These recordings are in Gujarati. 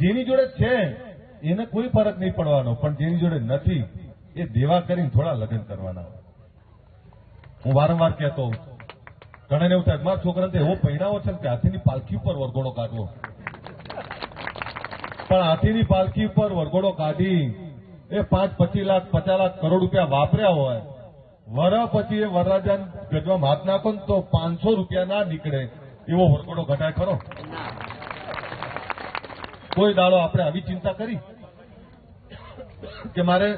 જેની જોડે છે એને કોઈ ફરક નહીં પડવાનો, પણ જેની જોડે નથી એ દેવા કરીને થોડા લગ્ન કરવાના. હું વારંવાર કહેતો હોઉં, ઘણાને એવું થાય મારા છોકરાને એવો પહેરાવો છે કે હાથીની પાલખી ઉપર વરઘોડો કાઢવો, પણ હાથીની પાલખી ઉપર વરઘોડો કાઢી એ 5-25 લાખ 50 લાખ કરોડ રૂપિયા વાપર્યા હોય, વરસ પછી એ વરરાજા ગજવામાં હાથ નાખો ને તો 500 રૂપિયા ના નીકળે એવો વરઘોડો ઘટાય ખરો? કોઈ દાડો આપણે આવી ચિંતા કરી કે મારે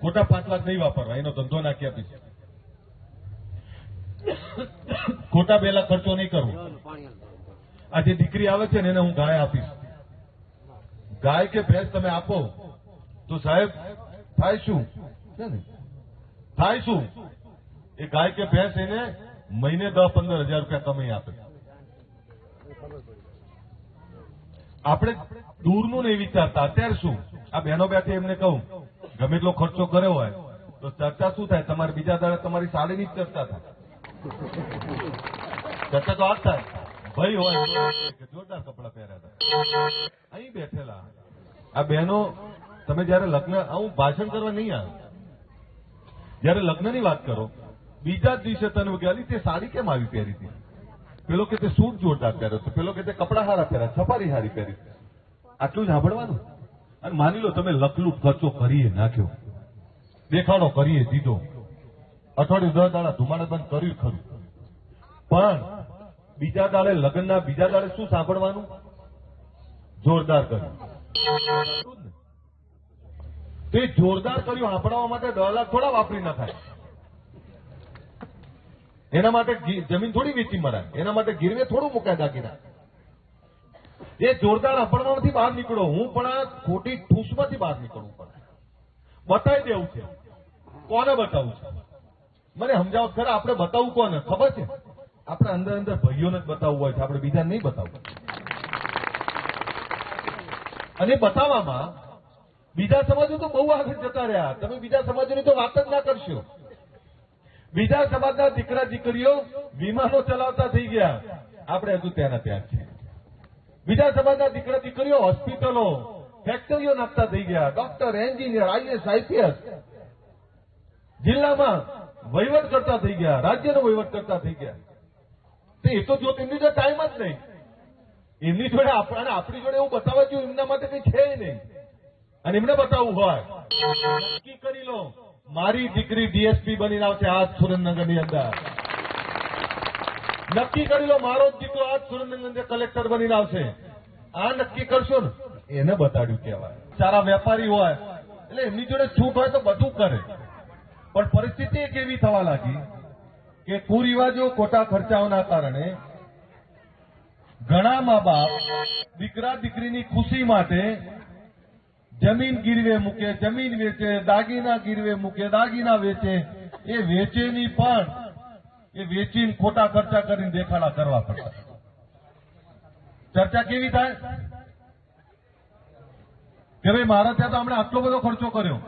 ખોટા 5 લાખ નહીં વાપરવા, એનો ધંધો નાખી આપીશ, ખોટા 2 લાખ ખર્ચો નહીં કરવો. આ જે દીકરી આવે છે ને એને હું ગાય આપીશ. ગાય કે ભેંસ તમે આપો તો સાહેબ થાય શું? થાય શું? એ ગાય કે ભેંસ એને મહિને 10-15 હજાર રૂપિયા કમાઈ આપે. આપણે દૂરનું નહીં વિચારતા. અત્યારે શું આ બહેનો બેઠી એમને કહું ગમે એટલો ખર્ચો કર્યો હોય તો ચર્ચા શું થાય? તમારે બીજા દાડે તમારી સાડીની જ ચર્ચા થાય. ચર્ચા તો આ જ થાય. ભાઈ હોય જોરદાર કપડા પહેર્યા હતા, અહીં બેઠેલા આ બહેનો. તમે જયારે લગ્ન, હું ભાષણ કરવા નહીં આવે, જયારે લગ્નની વાત કરો બીજા જ દિવસે તને ગયાલી તે સાડી કેમ આવી પહેરી હતી, પેલો કે તે સૂટ જોરદાર પહેર્યો હતો, પેલો કે તે કપડા હારા પહેર્યા, છપારી હારી પહેરી. આટલું જ સાંભળવાનું. અને માની લો તમે લખલૂટ ખર્ચો કરીએ નાખ્યો, દેખાડો કરીએ દીધો, અઠવાડિયું 10 દાડા ધુમાડે બંધ કર્યું ખરું, પણ બીજા દાડે લગ્નના બીજા દાડે શું સાંભળવાનું? જોરદાર કર્યું. તો એ જોરદાર કર્યું સાંભળવા માટે 10 લાખ થોડા વાપરી નાખાય. એના માટે જમીન થોડી વેચી મરાય, એના માટે ગીરવે થોડું મુકાય દાગીના. એ જોરદાર સાંભળવામાંથી બહાર નીકળો. હું પણ આ ખોટી ઠૂસમાંથી બહાર નીકળવું પડે. બતાવી દેવું છે. કોને બતાવવું છે? મને સમજાવો ખરા. આપણે બતાવવું કોને ખબર છે? આપણે અંદર અંદર ભાઈઓને જ બતાવવું હોય છે, આપણે બીજાને નહીં બતાવવું. અને બતાવવામાં બીજા સમાજો તો બહુ આગળ જતા રહ્યા. તમે બીજા સમાજોની તો વાત જ ના કરશો. બીજા સમાજના દીકરા દીકરીઓ વિમાનો ચલાવતા થઈ ગયા, આપણે હજુ ત્યાંના ત્યાં છીએ. બીજા સમાજના દીકરા દીકરીઓ હોસ્પિટલો ફેક્ટરીઓ નાખતા થઈ ગયા, ડોક્ટર, એન્જિનિયર, આઈએસ, આઈપીએસ, જિલ્લામાં વહીવટ કરતા થઈ ગયા, રાજ્યનો વહીવટ કરતા થઈ ગયા. એ તો જો તેમની જોડે ટાઈમ જ નહીં, એમની જોડે આપણી જોડે એવું બતાવવા જોઈએ એમના માટે કઈ છે નહીં. અને એમને બતાવવું હોય નક્કી કરી લો, મારી દીકરી ડીએસપી બનીને આવશે આજ સુરેન્દ્રનગરની અંદર. નક્કી કરી લો મારો જ દીકરો આજ સુરેન્દ્રનગર કલેક્ટર બનીને આવશે. આ નક્કી કરશો ને એને બતાડ્યું કહેવાય. સારા વેપારી હોય એટલે એમની જોડે છૂટ હોય તો બધું કરે, પણ પરિસ્થિતિ એક એવી થવા લાગી કે કુરિવાજો, ખોટા ખર્ચાઓના કારણે ઘણા મા બાપ દીકરા દીકરીની ખુશી માટે જમીન ગીરવે મૂકે, જમીન વેચે, દાગીના ગીરવે મૂકે, દાગીના વેચે. એ વેચેની પણ એ વેચીને ખોટા ખર્ચા કરીને દેખાડા કરવા પડતા. ચર્ચા કેવી થાય કે ભાઈ મારા ત્યાં તો હમણાં આટલો બધો ખર્ચો કર્યો,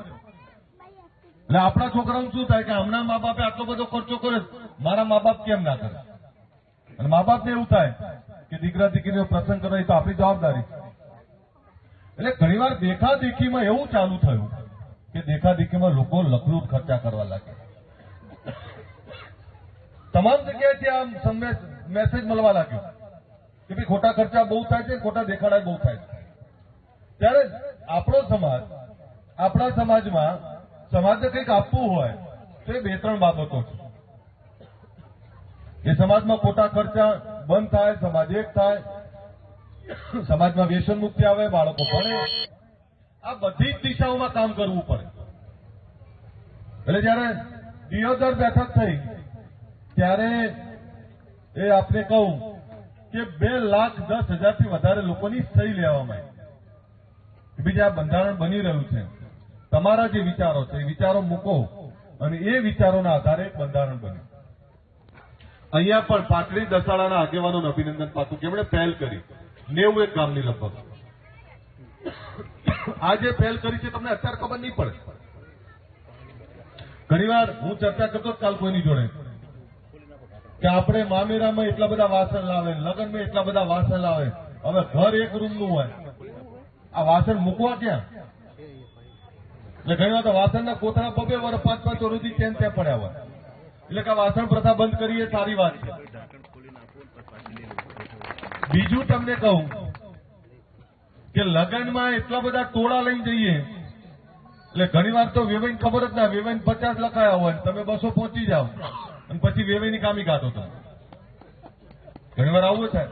એટલે આપણા છોકરાઓને શું થાય કે હમણાં મા બાપે આટલો બધો ખર્ચો કર્યો, મારા મા બાપ કેમ ના કરે? અને મા બાપને એવું થાય કે દીકરા દીકરીનો પ્રસંગ કરો એ તો આપણી જવાબદારી. એટલે ઘણીવાર દેખાદેખીમાં એવું ચાલુ થયું કે દેખાદેખીમાં લોકો લખલૂટ ખર્ચા કરવા લાગે. તમામ જગ્યાએથી આમ મેસેજ મળવા લાગ્યો કે ભાઈ ખોટા ખર્ચા બહુ થાય છે, ખોટા દેખાડા બહુ થાય છે. ત્યારે આપણો સમાજ, આપણા સમાજમાં સમાજને કંઈક આપવું હોય તો એ 2-3 બાબતો છે. એ સમાજમાં ખોટા ખર્ચા બંધ થાય, સમાજ એક થાય, સમાજમાં વ્યસન મુક્તિ આવે, બાળકો ભણે. આ બધી જ દિશાઓમાં કામ કરવું પડે. એટલે જયારે દિયોદર બેઠક થઈ ત્યારે એ આપને કહું કે 2,10,000થી વધારે લોકોની સહી લેવામાં આવી. બીજા બંધારણ બની રહ્યું છે, તમારા જે વિચારો છે એ વિચારો મૂકો અને એ વિચારોના આધારે એક બંધારણ બન્યું. અહીંયા પણ પાટડી દસાડાના આગેવાનોને અભિનંદન પાછું કે એમણે પહેલ કરી 91 ગામની લગભગ. આ જે પહેલ કરી છે તમને અત્યારે ખબર નહીં પડે. ઘણીવાર હું ચર્ચા કરતો કાલ કોઈની જોડે કે આપણે મામેરામાં એટલા બધા વાસણ લાવે, લગ્નમાં એટલા બધા વાસણ લાવે. હવે ઘર એક રૂમનું હોય, આ વાસણ મૂકવા ક્યાં? એટલે ઘણી વાર વાસણના કોથળા 2 વર્ષ 5 વર્ષથી ત્યાં પડ્યા હોય. એટલે કે વાસણ પ્રથા બંધ કરીએ સારી વાત છે. બીજું તમને કહું કે લગ્નમાં એટલા બધા ટોળા લઈને જઈએ એટલે ઘણી વાર તો વેવાઈને ખબર જ ના, વેવાઈને 50 લખાયા હોય તમે 200 પહોંચી જાઓ અને પછી વેવાઈની કામી કાઢો તમે. ઘણી વાર આવું થાય.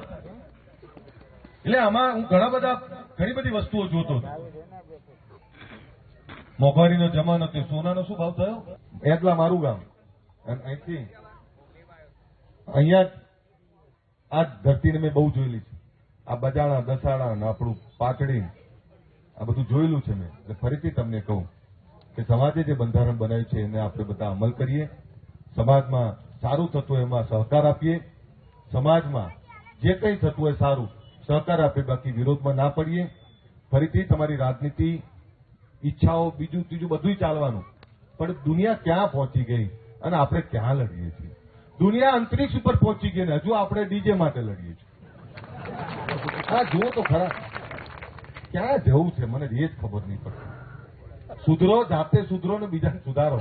એટલે આમાં હું ઘણી બધી વસ્તુઓ જોતો હતો. મોંઘવારીનો જમાનો તે સોનાનો શું ભાવ થયો? એટલા મારું ગામ અહીંથી અહીંયા આ ધરતીને મેં બહુ જોયેલી છે. આ બજાણા દસાડા ને આપણું પાટડી આ બધું જોયેલું છે મેં. એટલે ફરીથી તમને કહું કે સમાજે જે બંધારણ બનાવ્યું છે એને આપણે બધા અમલ કરીએ. સમાજમાં સારું થતું હોય એમાં સહકાર આપીએ. સમાજમાં જે કંઈ થતું હોય સારું સહકાર આપીએ, બાકી વિરોધમાં ના પડીએ. ફરીથી તમારી રાજનીતિ ઈચ્છાઓ બીજું ત્રીજું બધું ચાલવાનું, પણ દુનિયા ક્યાં પહોંચી ગઈ અને આપણે ક્યાં લડીએ છીએ? દુનિયા અંતરિક્ષ ઉપર પહોંચી ગઈ ને હજુ આપણે ડીજે માટે લડીએ છીએ. હા જુઓ તો ખરા ક્યાં જવું છે મને એ જ ખબર નહીં પડતી. સુધરો, જાતે સુધરો ને બીજાને સુધારો.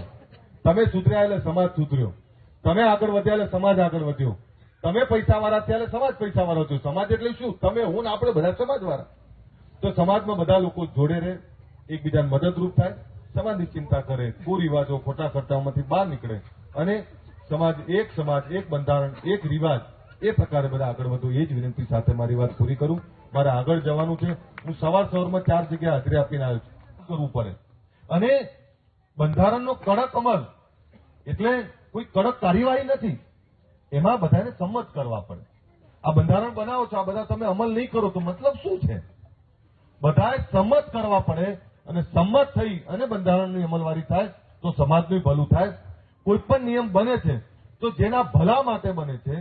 તમે સુધર્યા એટલે સમાજ સુધર્યો, તમે આગળ વધ્યા એટલે સમાજ આગળ વધ્યો, તમે પૈસા વાળા થયા એટલે સમાજ પૈસા વાળો થયો. સમાજ એટલે શું? તમે, હું ને આપણે બધા સમાજ વાળા. તો સમાજમાં બધા લોકો જોડે રહે, એકબીજાને મદદરૂપ થાય, સમાજની ચિંતા કરે, કુરિવાજો ખોટા ખર્ચાઓમાંથી બહાર નીકળે અને સમાજ, એક બંધારણ, એક રિવાજ, એ પ્રકારે બધા આગળ વધો. એ જ વિનંતી સાથે મારી વાત પૂરી કરું. મારે આગળ જવાનું છે. હું સવારમાં 4 જગ્યાએ હાજરી આપીને આવ્યો છું. કરવું પડે. અને બંધારણનો કડક અમલ એટલે કોઈ કડક કાર્યવાહી નથી, એમાં બધાને સંમત કરવા પડે. આ બંધારણ બનાવો છો, આ બધા તમે અમલ નહીં કરો તો મતલબ શું છે? બધાએ સંમત કરવા પડે અને સંમત થઈ અને બંધારણની અમલવારી થાય તો સમાજનું ભલું થાય. કોઈ પણ નિયમ બને છે તો જેના ભલા માટે બને છે,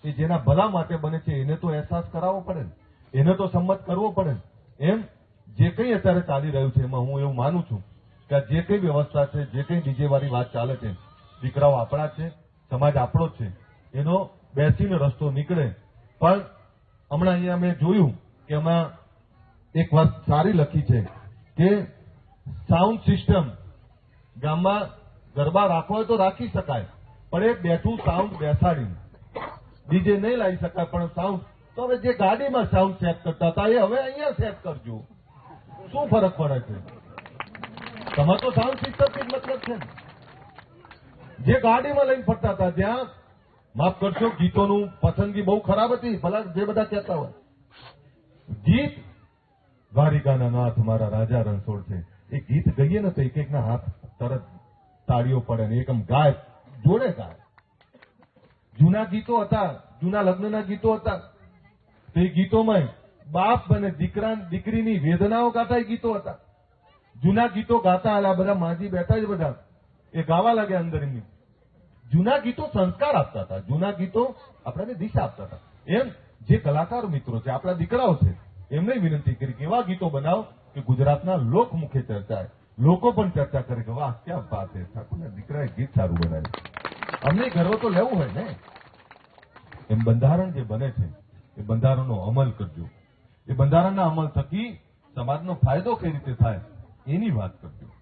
એ જેના ભલા માટે બને છે એને તો અહેસાસ કરાવવો પડે ને, એને તો સંમત કરવો પડે ને. એમ જે કંઈ અત્યારે ચાલી રહ્યું છે એમાં હું એવું માનું છું કે જે કંઈ વ્યવસ્થા છે, જે કંઈ ડીજે વાળી વાત ચાલે છે, દીકરાઓ આપણા છે, સમાજ આપણો છે, એનો બેસીને રસ્તો નીકળે. પણ હમણાં અહીંયા મેં જોયું કે એમાં એક વાત સારી લખી છે કે સાઉન્ડ સિસ્ટમ ગામમાં ગરબા રાખવો હોય તો રાખી શકાય, પણ એ બેઠું સાઉન્ડ બેસાડીને ડીજે નહીં લાવી શકાય. પણ સાઉન્ડ તો હવે જે ગાડીમાં સાઉન્ડ સેટ કરતા હતા એ હવે અહીંયા સેટ કરજો. શું ફરક પડે છે? તમારે તો સાઉન્ડ સિસ્ટમથી જ મતલબ છે ને. જે ગાડીમાં લઈને ફરતા હતા ત્યાં, માફ કરશો, ગીતોનું પસંદગી બહુ ખરાબ હતી, ભલા જે બધા કહેતા હોય. ગીત દ્વારિકાના નાથ મારા રાજા રણછોડ છે, એ ગીત ગઈએ ને તો એક એકના હાથ તરત તાળીઓ પડે ને એકમ ગાય, જોડે ગાય. જૂના ગીતો હતા, જૂના લગ્નના ગીતો હતા, તો એ ગીતોમાં બાપ અને દીકરીની વેદનાઓ ગાતા એ ગીતો હતા. જૂના ગીતો ગાતા આ બધા માજી બેઠા જ બધા એ ગાવા લાગ્યા અંદરની. જૂના ગીતો સંસ્કાર આપતા હતા, જૂના ગીતો આપણને દિશા આપતા હતા. એમ જે કલાકાર મિત્રો છે, આપણા દીકરાઓ છે, એમને વિનંતી કરી કે એવા ગીતો બનાવો કે ગુજરાતના લોકમુખે ચર્ચાય, લોકો પણ ચર્ચા કરે કે વાહ ક્યાં વાત છે, ઠાકોરના દીકરાએ ગીત સારું બનાવ્યું. અમને ગર્વ તો લેવું હોય ને. એમ બંધારણ જે બને છે એ બંધારણનો અમલ કરજો. એ બંધારણના અમલ થકી સમાજનો ફાયદો કઈ રીતે થાય એની વાત કરજો.